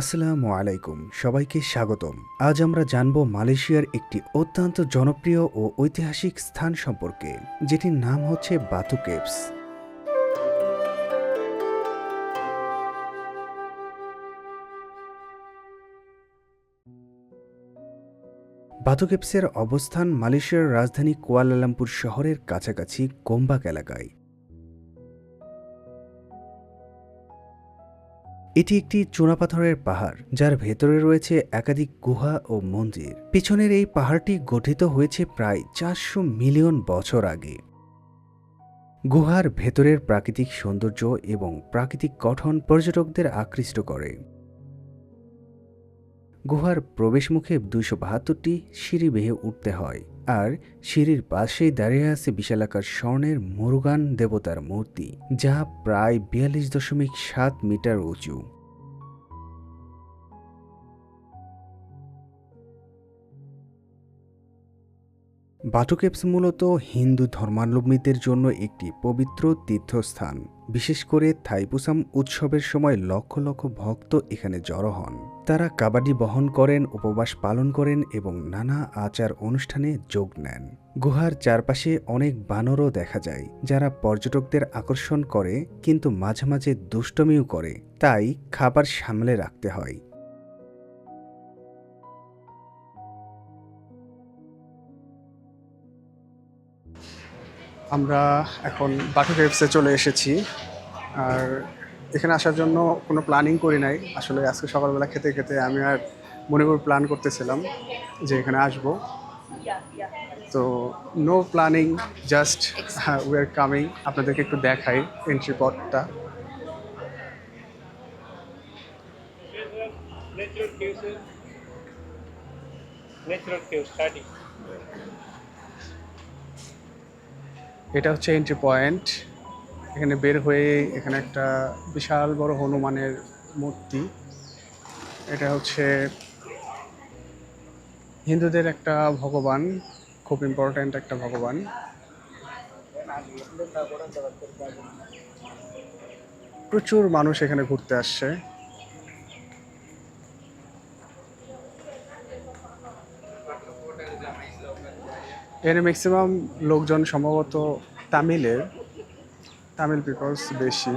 আসসালামু আলাইকুম, সবাইকে স্বাগতম। আজ আমরা জানব মালয়েশিয়ার একটি অত্যন্ত জনপ্রিয় ও ঐতিহাসিক স্থান সম্পর্কে, যেটির নাম হচ্ছে বাতু কেভস। বাতু কেভসের অবস্থান মালয়েশিয়ার রাজধানী কুয়ালালামপুর শহরের কাছাকাছি গোমবাক এলাকায়। এটি একটি চুনাপাথরের পাহাড়, যার ভেতরে রয়েছে একাধিক গুহা ও মন্দির। পিছনের এই পাহাড়টি গঠিত হয়েছে প্রায় 400 মিলিয়ন বছর আগে। গুহার ভেতরের প্রাকৃতিক সৌন্দর্য এবং প্রাকৃতিক গঠন পর্যটকদের আকৃষ্ট করে। গুহার প্রবেশমুখে 272টি সিঁড়ি বেয়ে উঠতে হয়, আর সিঁড়ির পাশেই দাঁড়িয়ে আছে বিশালাকার স্বর্ণের মুরুগান দেবতার মূর্তি, যা প্রায় 42.7 মিটার উঁচু। বাতু কেভস মূলত হিন্দু ধর্মাবলম্বীদের জন্য একটি পবিত্র তীর্থস্থান। বিশেষ করে থাইপুসাম উৎসবের সময় লক্ষ লক্ষ ভক্ত এখানে জড়ো হন। তারা কাবাডি বহন করেন, উপবাস পালন করেন এবং নানা আচার অনুষ্ঠানে যোগ নেন। গুহার চারপাশে অনেক বানরও দেখা যায়, যারা পর্যটকদের আকর্ষণ করে, কিন্তু মাঝে মাঝে দুষ্টমিও করে, তাই খাবার সামলে রাখতে হয়। আমরা এখন বাটু কেভসে চলে এসেছি। আর এখানে আসার জন্য কোনো প্ল্যানিং করি নাই। আসলে আজকে সকালবেলা খেতে খেতে আমি আর মনিপুর প্ল্যান করতেছিলাম যে এখানে আসব। তো no planning, just we are coming. আপনাদেরকে একটু দেখাই এন্ট্রি পথটা। এটা হচ্ছে এন্ট্রি পয়েন্ট। এখানে বের হয়ে এখানে একটা বিশাল বড় হনুমানের মূর্তি। এটা হচ্ছে হিন্দুদের একটা ভগবান, খুব ইম্পর্ট্যান্ট একটা ভগবান। প্রচুর মানুষ এখানে ঘুরতে আসছে। এখানে ম্যাক্সিমাম লোকজন সম্ভবত তামিল পিপলস বেশি।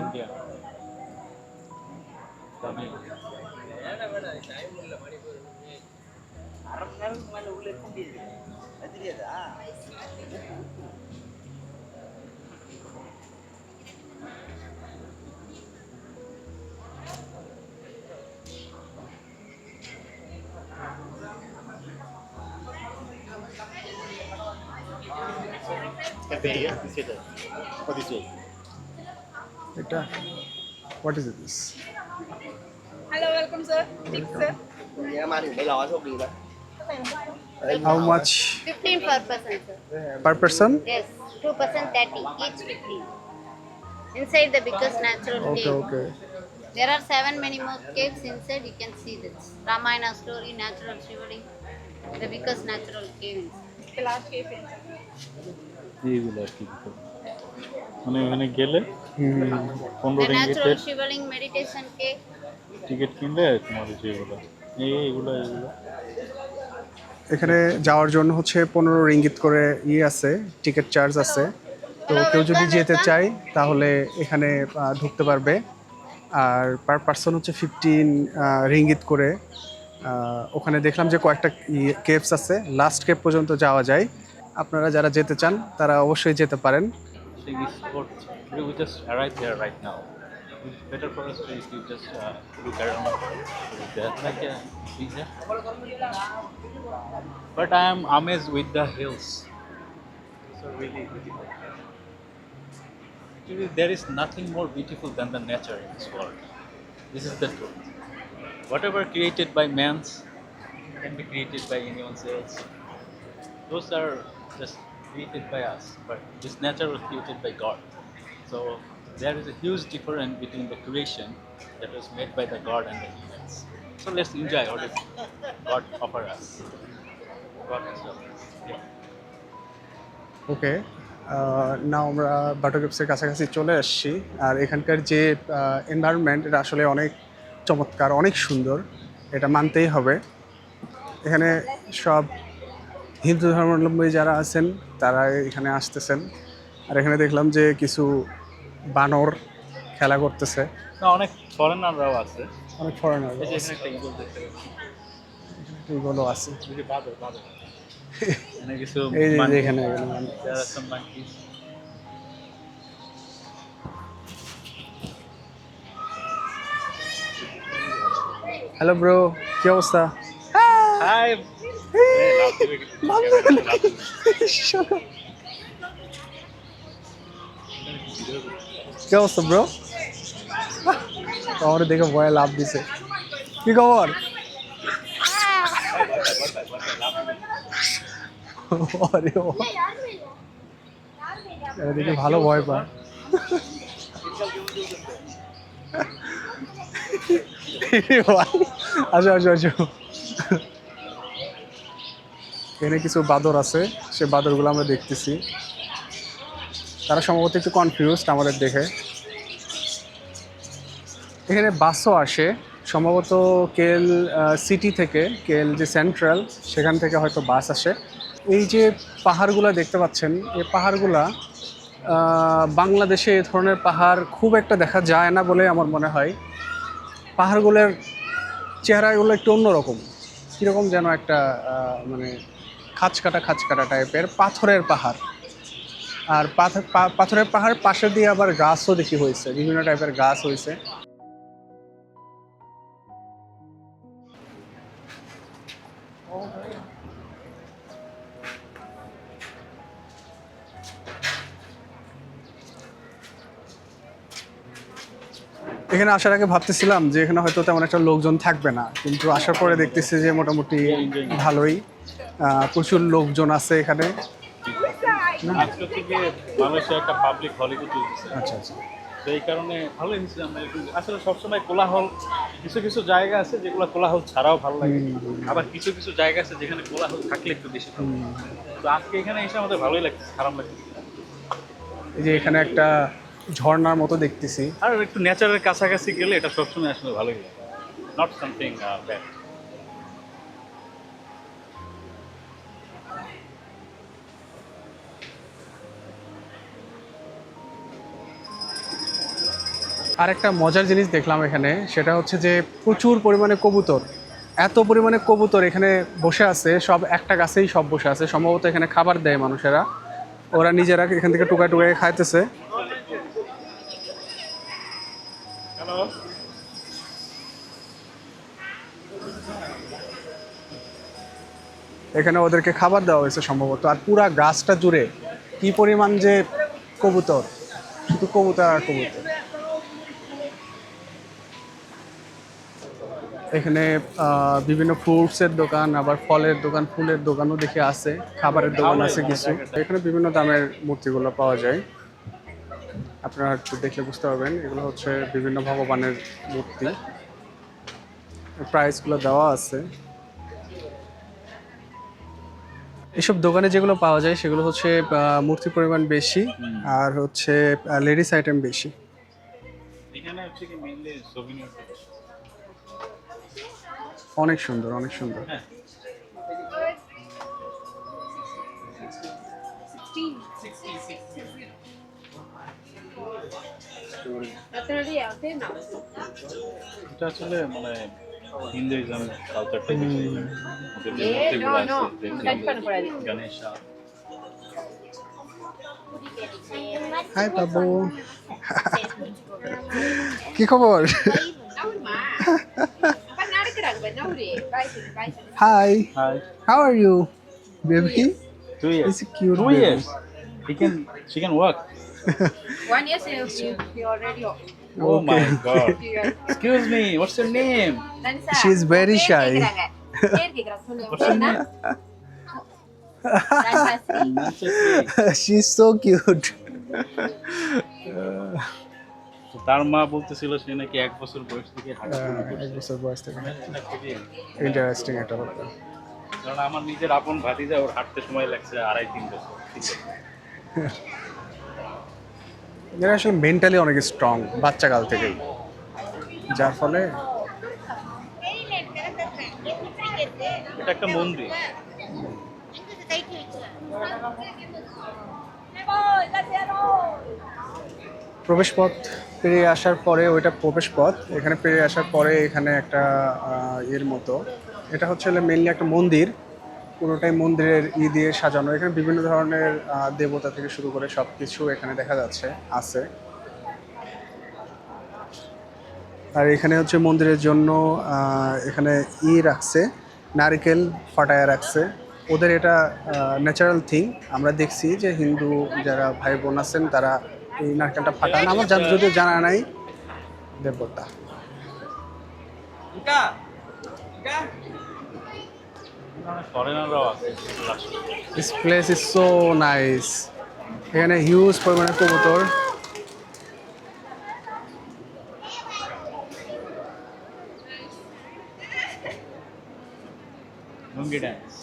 এটা what is this? Hello, welcome sir. Thanks sir. How much 15 per person, sir. Per person? Yes, 2% 30, each 15. Inside the biggest natural okay cave. Okay. There are 7 many more caves inside. You can see this. Ramayana story, natural shivering, the biggest natural cave inside. The last cave in. এইগুলো আর কি মানে ওখানে গেলে 15 The natural রিঙ্গিটের shivering meditation cave. Ticket কিনলে তোমার যেগুলো এইগুলো এখানে যাওয়ার জন্য হচ্ছে 15 রিঙ্গিত করে আছে, টিকিট চার্জ আছে। তো কেউ যদি যেতে চায় তাহলে এখানে ঢুকতে পারবে। আর পার পার্সন হচ্ছে 15 রিঙ্গিত করে। ওখানে দেখলাম যে কয়েকটা কেভস আছে, লাস্ট কেভ পর্যন্ত যাওয়া যায়। আপনারা যারা যেতে চান তারা অবশ্যই যেতে পারেন। spot. We just arrived there right now. It's better for us if you just look around. There's like a visa. But I am amazed with the hills. So really beautiful. Actually, there is nothing more beautiful than the nature in this world. This is the truth. Whatever created by man's can be created by anyone else. Those are just created by us, but this nature was created by God. So there is a huge difference between the creation that was made by the God and the humans. So let's enjoy what is God offer us. God has offered us. Yeah. ওকে, না আমরা বাটু কেভসের কাছাকাছি চলে আসছি। আর এখানকার যে environment, এটা আসলে অনেক চমৎকার, অনেক সুন্দর, এটা মানতেই হবে। এখানে সব হিন্দু ধর্মাবলম্বী যারা আছেন তারা এখানে আসতেছেন। আর এখানে দেখলাম যে কিছু বানর খেলা করতেছে, না, অনেক ফরেনাররাও আছে। অনেক ফরেনার এই যে এখানে একটা ইগল দেখতে পাচ্ছি। এগুলো আছে। এই যে বাদর বাদর এখানে কিছু এই যে monkey, এখানে there are some monkeys. Hello bro, কি অবস্থা? Hi. কি অবস্থা ব্রো? আমার দেখে ভয়ে লাভ দিছে। কি খবর? আরে ও, এরা দেখে ভালো ভয় পায়। আসো আসো আসো। এখানে কিছু বাদর আছে, সে বাদরগুলো আমরা দেখতেছি। তারা সম্ভবত একটু কনফিউজড আমাদের দেখে। এখানে বাসও আসে, সম্ভবত কেএল সিটি থেকে, কেএল যে সেন্ট্রাল, সেখান থেকে হয়তো বাস আসে। এই যে পাহাড়গুলো দেখতে পাচ্ছেন, এই পাহাড়গুলা বাংলাদেশে এই ধরনের পাহাড় খুব একটা দেখা যায় না বলে আমার মনে হয়। পাহাড়গুলোর চেহারাগুলো একটু অন্যরকম, কীরকম যেন একটা মানে খাঁচকাটা টাইপের পাথরের পাহাড়। আর পাথরের পাহাড় পাশে দিয়ে আবার গাছও দেখি হয়েছে, বিভিন্ন টাইপের গাছ হয়েছে। এখানে আসার আগে ভাবতেছিলাম যে এখানে হয়তো তেমন একটা লোকজন থাকবে না, কিন্তু আসার পরে দেখতেছি যে মোটামুটি ভালোই প্রচুর লোকজন আছে এখানে। আজকে থেকে মালয়েশিয়া একটা পাবলিক হলিডে চলছে। আচ্ছা আচ্ছা। তো এই কারণে ভালোই হয়েছে। আমরা আসলে সবসময় কোলাহল, কিছু কিছু জায়গা আছে যেগুলো কোলাহল ছাড়াও ভালো লাগে, আবার কিছু কিছু জায়গা আছে যেখানে কোলাহল থাকলে একটু বেশি ভালো লাগে। তো আজকে এখানে এসে আমাদের ভালোই লাগছে, খারাপ লাগছে। এই যে এখানে একটা ঝর্ণার মতো দেখতেছি। আর একটু নেচারের কাছাকাছি গেলে এটা সবসময় আসলে ভালোই লাগে, নট সামথিং ব্যাড। আর একটা মজার জিনিস দেখলাম এখানে, সেটা হচ্ছে যে প্রচুর পরিমাণে কবুতর, এত পরিমাণে কবুতর এখানে বসে আছে, সব একটা গাছেই সব বসে আছে। সম্ভবত এখানে খাবার দেয় মানুষেরা, ওরা নিজেরা এখান থেকে টুকায় টুকায় খাইতেছে। হ্যালো, এখানে ওদেরকে খাবার দেওয়া হয়েছে সম্ভবত। আর পুরা গাছটা জুড়ে কি পরিমাণ যে কবুতর, শুধু কবুতর আর কবুতর। এখানে বিভিন্ন ফ্রুটসের দোকান, আবার ফলের দোকান, ফুলের দোকানও দেখে আছে, খাবারের দোকান আছে কিছু। এখানে বিভিন্ন দামের মূর্তিগুলো পাওয়া যায়, আপনারা একটু দেখলে বুঝতে পারবেন। এগুলো হচ্ছে বিভিন্ন ভগবানের মূর্তি, প্রাইসগুলো দেওয়া আছে। এসব দোকানে যেগুলো পাওয়া যায় সেগুলো হচ্ছে মূর্তির পরিমাণ বেশি, আর হচ্ছে লেডিস আইটেম বেশি। এখানে হচ্ছে কি মেইনলি সোভিনির। অনেক সুন্দর, অনেক সুন্দর। হ্যাঁ, এটা আসলে মানে হিন্দুইজম কালচার থেকে ওদের যে মূর্তিগুলো আছে, গণেশা। হাই বাবু, কি খবর? Hi, Hi. how are you, baby? 2 years. It's a cute 2 baby. years. She can walk. 1 year you already. Oh my Okay. god. Excuse me, what's your name? She's very shy. What's your name? Manchester. She's so cute. তো তার মা বলতেছিল সে নাকি 1 বছর বয়স থেকে হাঁটা শুরু এক করছে। বছর বয়স থেকে। এটা খুবই ইন্টারেস্টিং একটা ব্যাপার। কারণ আমার নিজের আপন ভাতিজা, ওর হাঁটতে সময় লাগছে 2.5-3 বছর। এরা আসলে মেন্টালি অনেক স্ট্রং বাচ্চাকাল থেকেই, যার ফলে এটা একটা মন্দির। প্রবেশপথ পেরিয়ে আসার পরে ওইটা প্রবেশপথ, এখানে পেরিয়ে আসার পরে এখানে একটা এর মতো, এটা হচ্ছে মেনলি একটা মন্দির, পুরোটাই মন্দিরের দিয়ে সাজানো। এখানে বিভিন্ন ধরনের দেবতা থেকে শুরু করে সব কিছু এখানে দেখা যাচ্ছে আছে। আর এখানে হচ্ছে মন্দিরের জন্য এখানে রাখছে, নারকেল ফাটায় রাখছে। ওদের এটা ন্যাচারাল থিং। আমরা দেখছি যে হিন্দু যারা ভাই বোন আছেন তারা এই নারকেলটা ফাটান। আমার যদিও জানা নাই দেবতা। ফরেনাররাও আছে। This place is so nice. এখানে হিউজ পরিমাণে কবুতর। Lungi dance.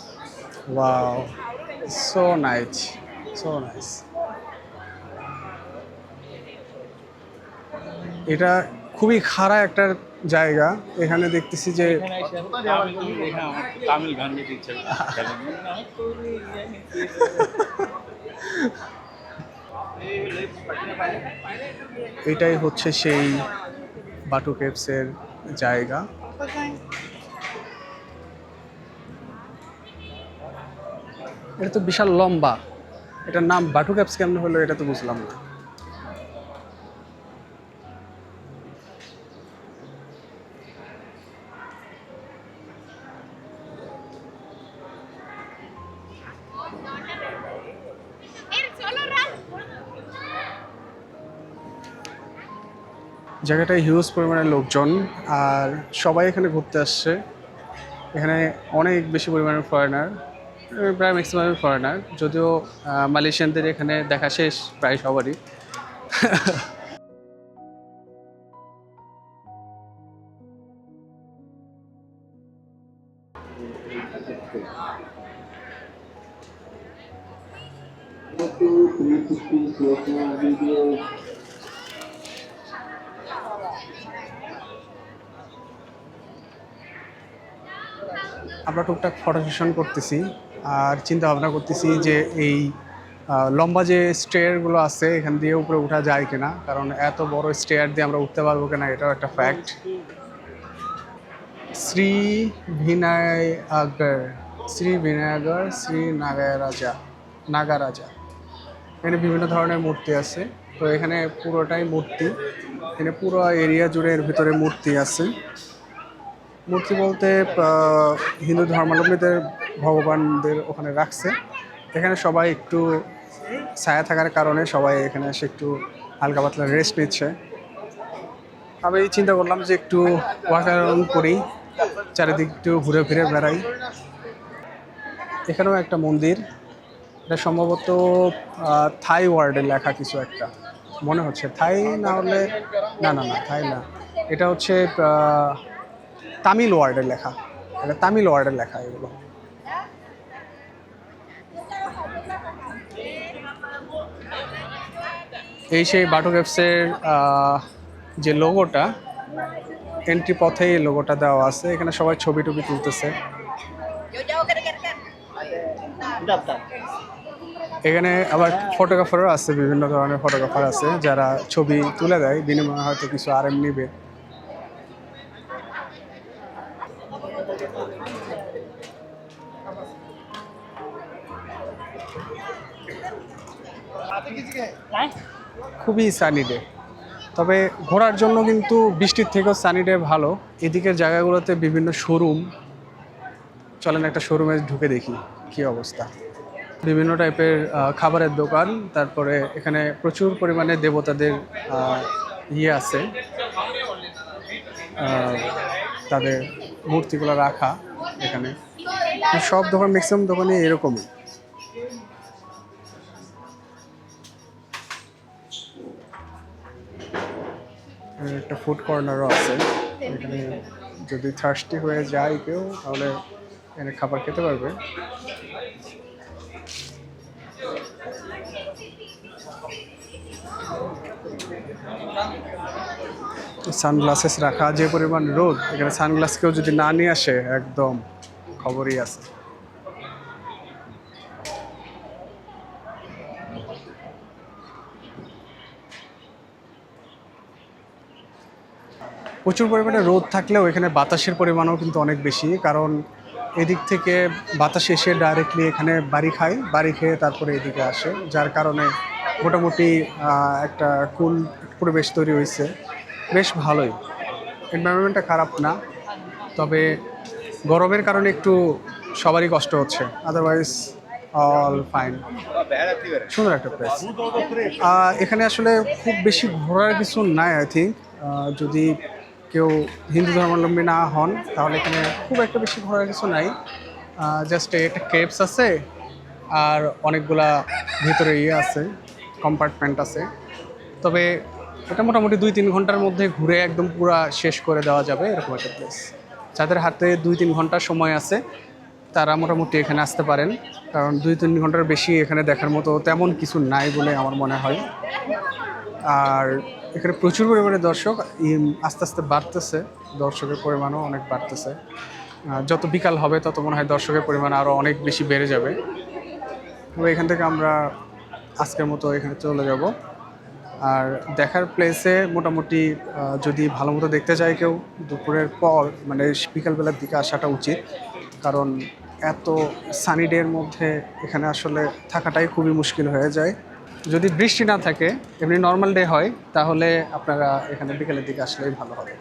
Wow, so nice, so nice. এটা খুবই খাড়া একটা জায়গা। এখানে দেখতেছি যে এখানে এসে আমার তামিল গান গাইতে ইচ্ছা করে। এটাই হচ্ছে সেই বাটু কেভসের জায়গা। এটা তো বিশাল লম্বা, এটার নাম বাটু কেভস কেমন হলো এটা তো বুঝলাম না। জায়গাটায় হিউজ পরিমাণে লোকজন, আর সবাই এখানে ঘুরতে আসছে। এখানে অনেক বেশি পরিমাণে ফরেনার, প্রায় ম্যাক্সিমাম ফরেনার, যদিও মালয়েশিয়ানদের এখানে দেখা শেষ প্রায় সবারই। আমরা টুকটাক ফটো সেশন করতেছি আর চিন্তা ভাবনা করতেছি যে এই লম্বা যে স্টেয়ারগুলো আছে এখান দিয়ে উপরে ওঠা যায় কিনা, কারণ এত বড় স্টেয়ার দিয়ে আমরা উঠতে পারবো কিনা এটাও একটা ফ্যাক্ট। শ্রী ভিনায়গর, শ্রী নাগারাজা, এখানে বিভিন্ন ধরনের মূর্তি আছে। তো এখানে পুরোটাই মূর্তি, এখানে পুরো এরিয়া জুড়ে এর ভিতরে মূর্তি আছে। মূর্তি বলতে হিন্দু ধর্মাবলম্বীদের ভগবানদের ওখানে রাখছে। এখানে সবাই একটু ছায়া থাকার কারণে সবাই এখানে এসে একটু হালকা পাতলা রেস্ট নিচ্ছে। আমি চিন্তা করলাম যে একটু ওয়াক অ্যারাউন্ড করি, চারিদিক একটু ঘুরে ফিরে বেড়াই। এখানেও একটা মন্দির, এটা সম্ভবত থাই ওয়ার্ডে লেখা কিছু একটা মনে হচ্ছে। থাই না হলে না, থাই না, এটা হচ্ছে তামিল ওয়ার্ডে লেখা, এটা তামিল ওয়ার্ডে লেখা এগুলো। এই সেই বাটু কেভসের যে লোগোটা, এন্ট্রি পথে এই লোগোটা দেওয়া আছে। এখানে সবাই ছবি টবি তুলতেছে। এখানে আবার ফটোগ্রাফারও আছে, বিভিন্ন ধরনের ফটোগ্রাফার আছে যারা ছবি তুলে দেয়, বিনিময়ে হয়তো কিছু RM নিবে। খুবই সানি ডে, তবে ঘোরার জন্য কিন্তু বৃষ্টির থেকেও সানি ডে ভালো। এদিকের জায়গাগুলোতে বিভিন্ন শোরুম, চলেন একটা শোরুমে ঢুকে দেখি কি অবস্থা। বিভিন্ন টাইপের খাবারের দোকান, তারপরে এখানে প্রচুর পরিমাণে দেবতাদের আছে, তাদের মূর্তিগুলো রাখা এখানে। সব দোকান, ম্যাক্সিমাম দোকানে এরকমই। একটা ফুড কর্নারও আছে এখানে, যদি থার্স্টি হয়ে যায় কেউ তাহলে এখানে খাবার খেতে পারবে। সানগ্লাসেস রাখা, যে পরিমাণ রোদ, এখানে সানগ্লাস কেউ যদি না নিয়ে আসে একদম খবরই আছে। প্রচুর পরিমাণে রোদ থাকলেও এখানে বাতাসের পরিমাণও কিন্তু অনেক বেশি, কারণ এদিক থেকে বাতাস এসে ডাইরেক্টলি এখানে বাড়ি খেয়ে তারপরে এদিকে আসে, যার কারণে মোটামুটি একটা কুল পরিবেশ তৈরি হয়েছে। বেশ ভালোই, এনভায়রনমেন্টটা খারাপ না, তবে গরমের কারণে একটু সবারই কষ্ট হচ্ছে, আদারওয়াইজ অল ফাইন। সুন্দর একটা প্লেস। এখানে আসলে খুব বেশি ঘোরার কিছু নাই, আই থিঙ্ক। যদি কেউ হিন্দু ধর্মাবলম্বী না হন তাহলে এখানে খুব একটা বেশি ঘোরার কিছু নাই। জাস্ট একটা কেভস আছে আর অনেকগুলা ভিতরে আছে, কম্পার্টমেন্ট আছে। তবে এটা মোটামুটি 2-3 ঘন্টার মধ্যে ঘুরে একদম পুরো শেষ করে দেওয়া যাবে এরকম একটা প্লেস। যাদের হাতে 2-3 ঘন্টা সময় আছে তারা মোটামুটি এখানে আসতে পারেন, কারণ 2-3 ঘন্টার বেশি এখানে দেখার মতো তেমন কিছু নাই বলে আমার মনে হয়। আর এখানে প্রচুর পরিমাণে দর্শক আস্তে আস্তে বাড়তেছে, দর্শকের পরিমাণও অনেক বাড়তেছে। যত বিকাল হবে তত মনে হয় দর্শকের পরিমাণ আরও অনেক বেশি বেড়ে যাবে। তো এখান থেকে আমরা আজকের মতো এখানে চলে যাব। আর দেখার প্লেসে মোটামুটি যদি ভালো মতো দেখতে চায় কেউ, দুপুরের পর মানে বিকালবেলার দিকে আসাটা উচিত, কারণ এত সানি ডের মধ্যে এখানে আসলে থাকাটাই খুবই মুশকিল হয়ে যায়। যদি বৃষ্টি না থাকে, এমনি নর্মাল ডে হয়, তাহলে আপনারা এখানে বিকেলের দিকে আসলেই ভালো হবে।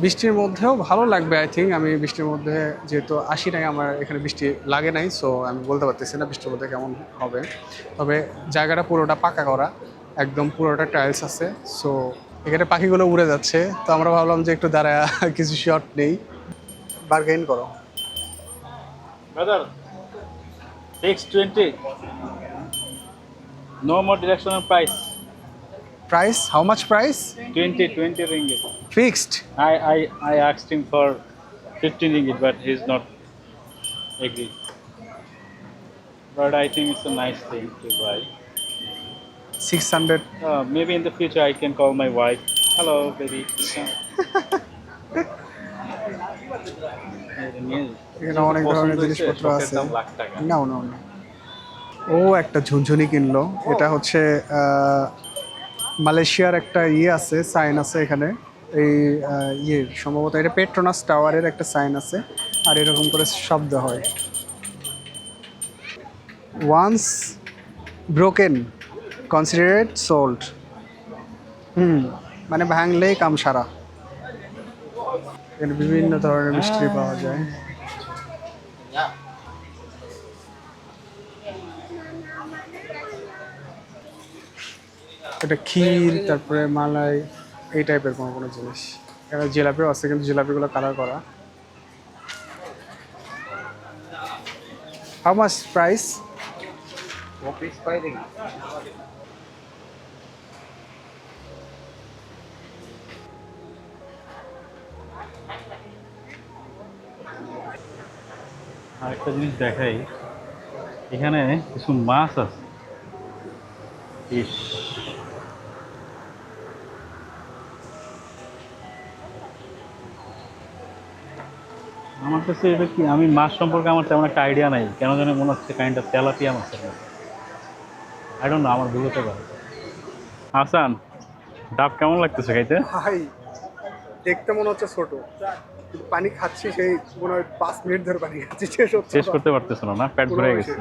বৃষ্টির মধ্যেও ভালো লাগবে আই থিঙ্ক। আমি বৃষ্টির মধ্যে যেহেতু আসি নাই, আমার এখানে বৃষ্টি লাগে নাই, সো আমি বলতে পারতেছি না বৃষ্টির মধ্যে কেমন হবে। তবে জায়গাটা পুরোটা পাকা করা, একদম পুরোটা টাইলস আছে, সো এখানে পাখিগুলো উড়ে যাচ্ছে। তো আমরা ভাবলাম যে একটু দাঁড়ায় কিছু শট নেই। বার্গেইন করো। Brother, fixed 20. No more directional price. Price, how much price? 20 ringgit. Fixed. I asked him for 15 ringgit, but he's not agree. But I think it's a nice thing to buy. 600। Maybe in the future I can call my wife. Hello, baby. এখানে অনেক ধরনের জিনিসপত্র আছে। লাখ টাকা। নাও নাও না। ও একটা ঝুনঝুনি কিনলো। এটা হচ্ছে মালয়েশিয়ার একটা আছে, সাইন আছে এখানে। এই সম্ভবত এটা পেট্রোনাস টাওয়ারের একটা সাইন আছে, আর এরকম করে শব্দ হয়। Once broken considered sold. মানে ভাঙলেই কাম সারা। এখানে বিভিন্ন ধরনের মিষ্টি পাওয়া যায়। এটা ক্ষীর, তারপরে মালাই, এই টাইপের কোনো কোনো জিনিস। এখানে জিলাপিও আছে, কিন্তু জিলাপিগুলো কালার করা। How much price? আরেকটা জিনিস দেখাই, এখানে কিছু মাছ আছে। ইস, আমার কাছে এটা কি, আমি মাছ সম্পর্কে আমার তেমন একটা আইডিয়া নাই, কেন জানি মনে হচ্ছে কাইন্ডটা তেলাপিয়া মাছের মতো। আই ডোন্ট নো, আমার ভুল হতে পারে। হাসান, ডাব কেমন লাগতেছে খাইতে? ভাই দেখতে মনে হচ্ছে ছোট, পানি খাচ্ছি সেই মনে হয় 5 মিনিট ধরে পানি খাচ্ছি, শেষ করতে পারতেছো না? পেট ভরে গেছে?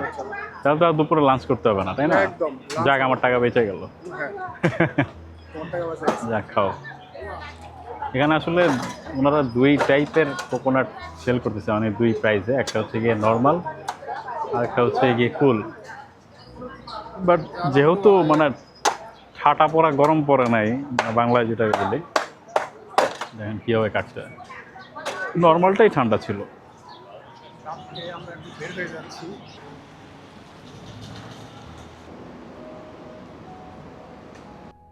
তাহলে তো আর দুপুরে লাঞ্চ করতে হবে না, তাই না? একদম। যাক, আমার টাকা বেঁচে গেল। হ্যাঁ, যাক, খাও। এখানে আসলে ওনারা 2 টাইপের কোকোনাট সেল করতেছে, মানে 2 প্রাইসে। একটা হচ্ছে গিয়ে নর্মাল, আর একটা হচ্ছে গিয়ে কুল। বাট যেহেতু মানে ঠাটা পড়া গরম পড়ে নাই, বাংলায় যেটা বলি, দেখেন কীভাবে কাটছে। নর্মালটাই ঠান্ডা ছিল।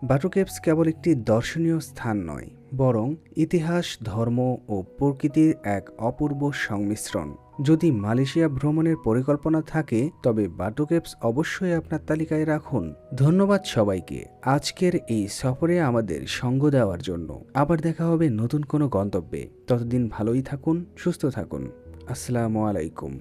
বাটু কেভস কেবল একটি দর্শনীয় স্থান নয়, বরং ইতিহাস, ধর্ম ও প্রকৃতির এক অপূর্ব সংমিশ্রণ। যদি মালয়েশিয়া ভ্রমণের পরিকল্পনা থাকে, তবে বাটু কেভস অবশ্যই আপনার তালিকায় রাখুন। ধন্যবাদ সবাইকে আজকের এই সফরে আমাদের সঙ্গ দেওয়ার জন্য। আবার দেখা হবে নতুন কোনো গন্তব্যে। ততদিন ভালোই থাকুন, সুস্থ থাকুন। আসসালামু আলাইকুম।